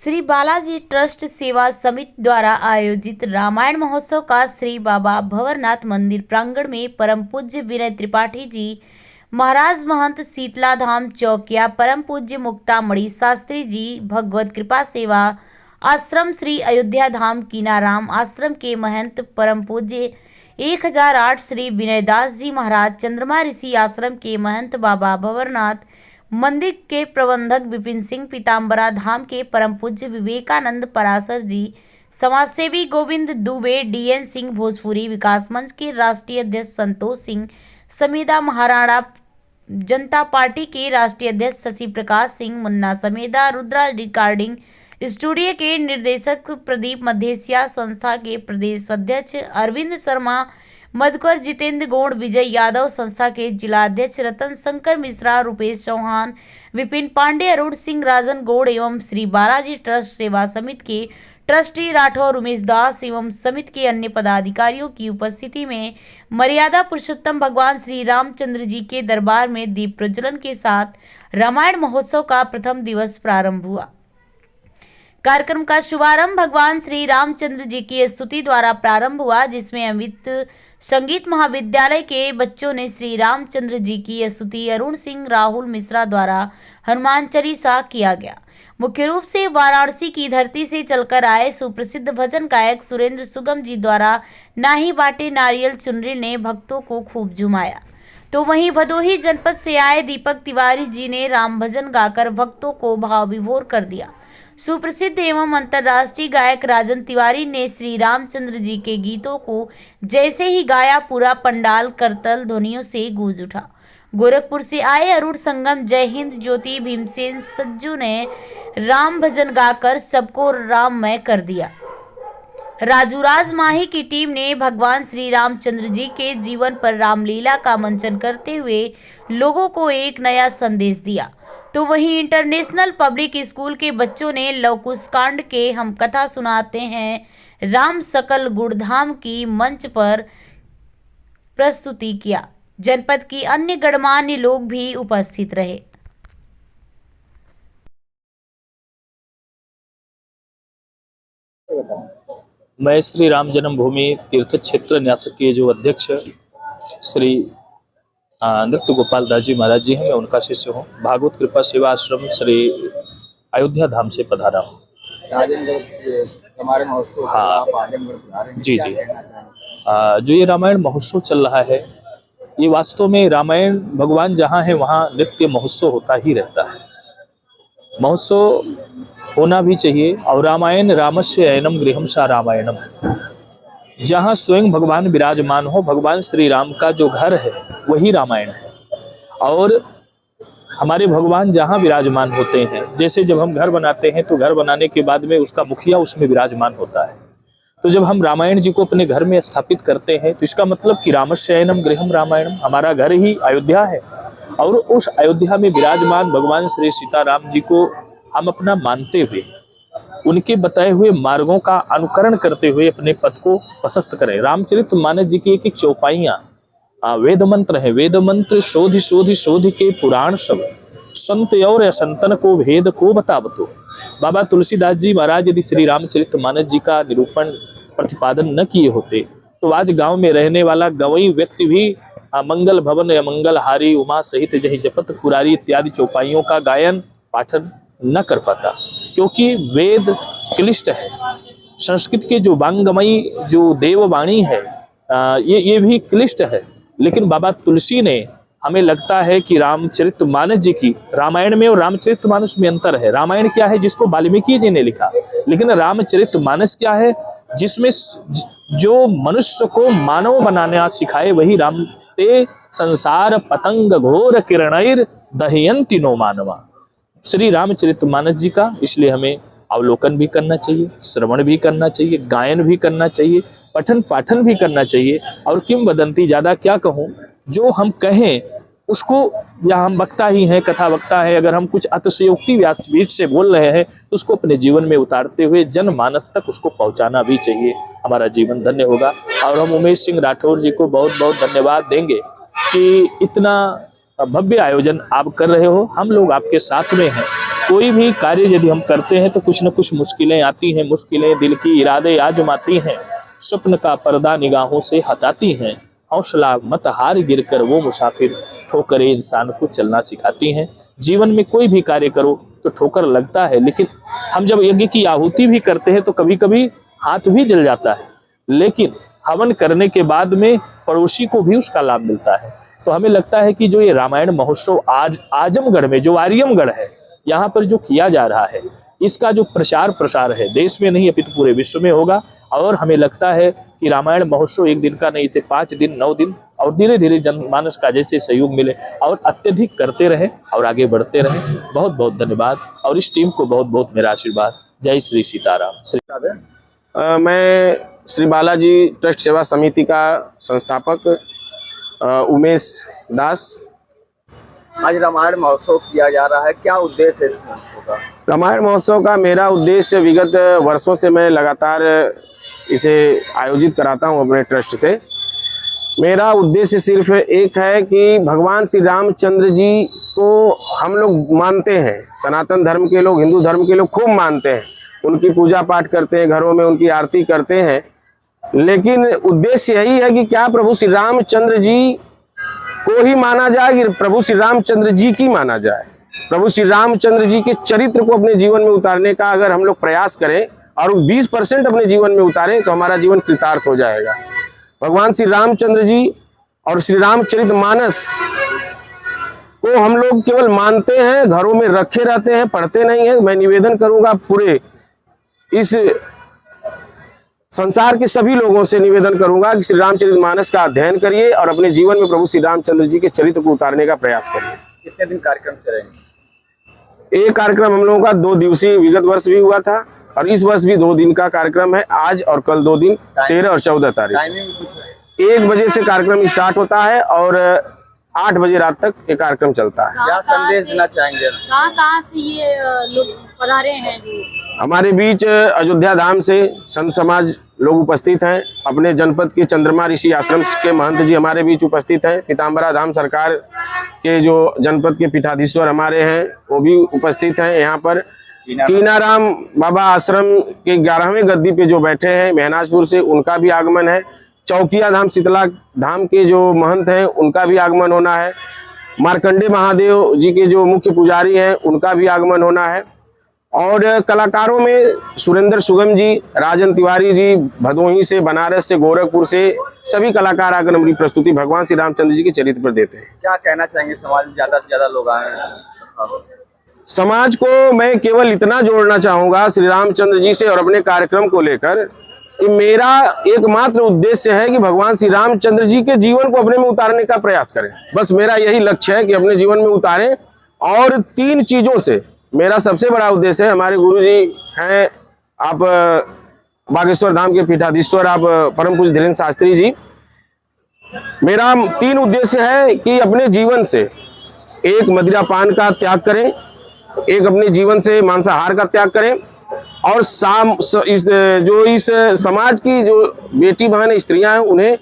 Shri Balaji trust सेवा समिति द्वारा आयोजित रामायण महोत्सव का श्री बाबा भंवरनाथ मंदिर प्रांगण में परम पूज्य विनय त्रिपाठी जी महाराज महंत शीतला धाम चौकिया, परम पूज्य मुक्तामणि शास्त्री जी भगवत कृपा सेवा आश्रम, श्री अयोध्या धाम कीनाराम आश्रम के महंत परम पूज्य 1008 श्री विनय दास जी महाराज, चंद्रमा ऋषि आश्रम के महंत बाबा भंवरनाथ मंदिर के प्रबंधक विपिन सिंह, पीताम्बरा धाम के परम पूज्य विवेकानंद पराशर जी, समाजसेवी गोविंद दुबे, डीएन सिंह भोजपुरी विकास मंच के राष्ट्रीय अध्यक्ष संतोष सिंह, समेदा महाराणा जनता पार्टी के राष्ट्रीय अध्यक्ष शशि प्रकाश सिंह मुन्ना, समेदा रुद्रा रिकॉर्डिंग स्टूडियो के निर्देशक प्रदीप मधेसिया, संस्था के प्रदेश अध्यक्ष अरविंद शर्मा, मधुकर जितेंद्र गौड़, विजय यादव, संस्था के जिला अध्यक्ष रतन शंकर मिश्रा, रुपेश चौहान, विपिन पांडे, अरुण सिंह, राजन गौड़ एवं श्री बालाजी ट्रस्ट सेवा समिति के ट्रस्टी राठौर उमेश दास एवं समिति के अन्य पदाधिकारियों की उपस्थिति में मर्यादा पुरुषोत्तम भगवान श्री रामचंद्र जी के दरबार में दीप प्रज्वलन के साथ रामायण महोत्सव का प्रथम दिवस प्रारंभ हुआ। कार्यक्रम का शुभारंभ भगवान श्री रामचंद्र जी की स्तुति द्वारा प्रारंभ हुआ, जिसमें अमित संगीत महाविद्यालय के बच्चों ने श्री रामचंद्र जी की स्तुति अरुण सिंह राहुल मिश्रा द्वारा हनुमान चालीसा किया गया। मुख्य रूप से वाराणसी की धरती से चलकर आए सुप्रसिद्ध भजन गायक सुरेंद्र सुगम जी द्वारा नाही बाटे नारियल चुनरी ने भक्तों को खूब झुमाया, तो वहीं भदोही जनपद से आए दीपक तिवारी जी ने राम भजन गाकर भक्तों को भाव विभोर कर दिया। सुप्रसिद्ध एवं अंतर्राष्ट्रीय गायक राजन तिवारी ने श्री रामचंद्र जी के गीतों को जैसे ही गाया, पूरा पंडाल करतल ध्वनियों से गूंज उठा। गोरखपुर से आए अरुण संगम, जय हिंद ज्योति, भीमसेन सज्जू ने राम भजन गाकर सबको राममय कर दिया। राजू राज माही की टीम ने भगवान श्री रामचंद्र जी के जीवन पर रामलीला का मंचन करते हुए लोगों को एक नया संदेश दिया, तो वहीं इंटरनेशनल पब्लिक स्कूल के बच्चों ने लवकुश कांड के हम कथा सुनाते हैं राम सकल गुणधाम की मंच पर प्रस्तुति किया। जनपद की अन्य गणमान्य लोग भी उपस्थित रहे। मैं श्री राम जन्मभूमि तीर्थ क्षेत्र न्यास के जो अध्यक्ष श्री नृत्य गोपाल दास जी महाराज जी हैं, मैं उनका शिष्य हूँ। भागवत कृपा सेवा आश्रम श्री अयोध्या धाम से पधारा हूँ। हाँ जी जी, जो ये रामायण महोत्सव चल रहा है, ये वास्तव में रामायण भगवान जहाँ है वहाँ नित्य महोत्सव होता ही रहता है। महोत्सव होना भी चाहिए। और रामायण रामस्य अयनम गृहम सा रामायणम, जहाँ स्वयं भगवान विराजमान हो, भगवान श्री राम का जो घर है वही रामायण है। और हमारे भगवान जहाँ विराजमान होते हैं, जैसे जब हम घर बनाते हैं तो घर बनाने के बाद में उसका मुखिया उसमें विराजमान होता है, तो जब हम रामायण जी को अपने घर में स्थापित करते हैं तो इसका मतलब कि रामस्य अयनम गृहम रामायणम, हमारा घर ही अयोध्या है। और उस अयोध्या में विराजमान भगवान श्री सीताराम जी को हम अपना मानते हुए उनके बताए हुए मार्गों का अनुकरण करते हुए अपने पथ को प्रशस्त करें। रामचरितमानस जी की एक एक चौपाइयाँ वेद मंत्र है। वेद मंत्र शोध शोध शोध के पुराण सब, संत और असंतन को भेद को बतावतो। बाबा तुलसीदास जी महाराज यदि श्री रामचरितमानस जी का निरूपण प्रतिपादन न किए होते तो आज गांव में रहने वाला गवई व्यक्ति भी मंगल भवन या मंगल हारी उमा सहित जही जपत पुरारी इत्यादि चौपाइयों का गायन पाठन न कर पाता, क्योंकि वेद क्लिष्ट है। संस्कृत के जो वांगमयी जो देववाणी है ये भी क्लिष्ट है। लेकिन बाबा तुलसी ने, हमें लगता है कि रामचरितमानस जी की, रामायण में और रामचरितमानस में अंतर है। रामायण क्या है जिसको वाल्मीकि जी ने लिखा, लेकिन रामचरितमानस क्या है जिसमें जो मनुष्य को मानव बनाना सिखाए वही राम ते संसार पतंग घोर किरणैर दहयंति नो मानवा, श्री रामचरितमानस जी का। इसलिए हमें अवलोकन भी करना चाहिए, श्रवण भी करना चाहिए, गायन भी करना चाहिए, पठन पाठन भी करना चाहिए। और किंवदंती, ज़्यादा क्या कहूँ, जो हम कहें उसको, या हम वक्ता ही हैं, कथा वक्ता है, अगर हम कुछ अतिशयोक्ति व्यासपीठ से बोल रहे हैं तो उसको अपने जीवन में उतारते हुए जनमानस तक उसको पहुंचाना भी चाहिए। हमारा जीवन धन्य होगा। और हम उमेश सिंह राठौर जी को बहुत बहुत धन्यवाद देंगे कि इतना भव्य आयोजन आप कर रहे हो। हम लोग आपके साथ में हैं। कोई भी कार्य यदि हम करते हैं तो कुछ न कुछ मुश्किलें आती हैं, मुश्किलें दिल की इरादे आजमाती हैं, स्वप्न का पर्दा निगाहों से हटाती हैं, हौसला मत हार गिरकर वो मुसाफिर, ठोकरें इंसान को चलना सिखाती हैं। जीवन में कोई भी कार्य करो तो ठोकर लगता है, लेकिन हम जब यज्ञ की आहुति भी करते हैं तो कभी कभी हाथ भी जल जाता है, लेकिन हवन करने के बाद में पड़ोसी को भी उसका लाभ मिलता है। तो हमें लगता है कि जो ये रामायण महोत्सव आज आजमगढ़ में, जो आर्यमगढ़ है, यहाँ पर जो किया जा रहा है, इसका जो प्रचार प्रसार है देश में नहीं अपितु पूरे विश्व में होगा। और हमें लगता है कि रामायण महोत्सव एक दिन का नहीं, इसे 5 दिन 9 दिन और धीरे धीरे जनमानस का जैसे सहयोग मिले और अत्यधिक करते रहें और आगे बढ़ते रहें। बहुत बहुत धन्यवाद और इस टीम को बहुत बहुत मेरा आशीर्वाद। जय श्री सीताराम। मैं श्री बालाजी ट्रस्ट सेवा समिति का संस्थापक उमेश दास। आज रामायण महोत्सव किया जा रहा है, क्या उद्देश्य है इस महोत्सव का? रामायण महोत्सव का मेरा उद्देश्य, विगत वर्षों से मैं लगातार इसे आयोजित कराता हूं अपने ट्रस्ट से। मेरा उद्देश्य सिर्फ एक है कि भगवान श्री रामचंद्र जी को हम लोग मानते हैं, सनातन धर्म के लोग, हिंदू धर्म के लोग खूब मानते हैं, उनकी पूजा पाठ करते हैं, घरों में उनकी आरती करते हैं। लेकिन उद्देश्य यही है कि क्या प्रभु श्री रामचंद्र जी को ही माना जाए कि प्रभु श्री रामचंद्र जी की माना जाए। प्रभु श्री रामचंद्र जी के चरित्र को अपने जीवन में उतारने का अगर हम लोग प्रयास करें और 20% अपने जीवन में उतारें तो हमारा जीवन कृतार्थ हो जाएगा। भगवान श्री रामचंद्र जी और श्री रामचरितमानस को हम लोग केवल मानते हैं, घरों में रखे रहते हैं, पढ़ते नहीं हैं। मैं निवेदन करूंगा, पूरे इस संसार के सभी लोगों से निवेदन करूंगा कि श्री रामचरितमानस का अध्ययन करिए और अपने जीवन में प्रभु श्री रामचंद्र जी के चरित्र को उतारने का प्रयास करिए। कितने दिन कार्यक्रम करेंगे? एक कार्यक्रम हम लोगों का 2 दिवसीय विगत वर्ष भी हुआ था और इस वर्ष भी 2 दिन का कार्यक्रम है, आज और कल 2 दिन, 13 और 14 तारीख। टाइमिंग 1 बजे से कार्यक्रम स्टार्ट होता है और 8 बजे रात तक ये कार्यक्रम चलता है। क्या संदेश देना चाहेंगे? कहाँ से ये लोग पधारे हैं? हमारे बीच अयोध्या धाम से संत समाज लोग उपस्थित हैं। अपने जनपद के चंद्रमा ऋषि आश्रम के महंत जी हमारे बीच उपस्थित हैं। पीताम्बरा धाम सरकार के जो जनपद के पीठाधीश्वर हमारे हैं वो भी उपस्थित हैं। यहाँ पर कीनाराम बाबा आश्रम के 11वें गद्दी पे जो बैठे हैं महनाजपुर से, उनका भी आगमन है। चौकिया धाम शीतला धाम के जो महंत हैं उनका भी आगमन होना है। मार्कंडे महादेव जी के जो मुख्य पुजारी हैं उनका भी आगमन होना है। और कलाकारों में सुरेंद्र सुगम जी, राजन तिवारी जी, भदोही से, बनारस से, गोरखपुर से सभी कलाकार आकर हमारी प्रस्तुति भगवान श्री रामचंद्र जी के चरित्र पर देते हैं। क्या कहना चाहेंगे? समाज में ज्यादा से ज्यादा लोग आए हैं। समाज को मैं केवल इतना जोड़ना चाहूंगा श्री रामचंद्र जी से और अपने कार्यक्रम को लेकर कि मेरा एकमात्र उद्देश्य है कि भगवान श्री रामचंद्र जी के जीवन को अपने में उतारने का प्रयास करें। बस मेरा यही लक्ष्य है कि अपने जीवन में उतारें। और 3 चीजों से मेरा सबसे बड़ा उद्देश्य है, हमारे गुरुजी हैं आप बागेश्वर धाम के पीठाधीश्वर आप परम पूज्य धीरेन्द्र शास्त्री जी। मेरा 3 उद्देश्य है कि अपने जीवन से एक मदिरापान का त्याग करें, एक अपने जीवन से मांसाहार का त्याग करें और इस समाज की जो बेटी बहन स्त्रियां हैं उन्हें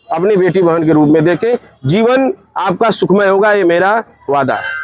अपनी बेटी बहन के रूप में देखें। जीवन आपका सुखमय होगा, ये मेरा वादा है।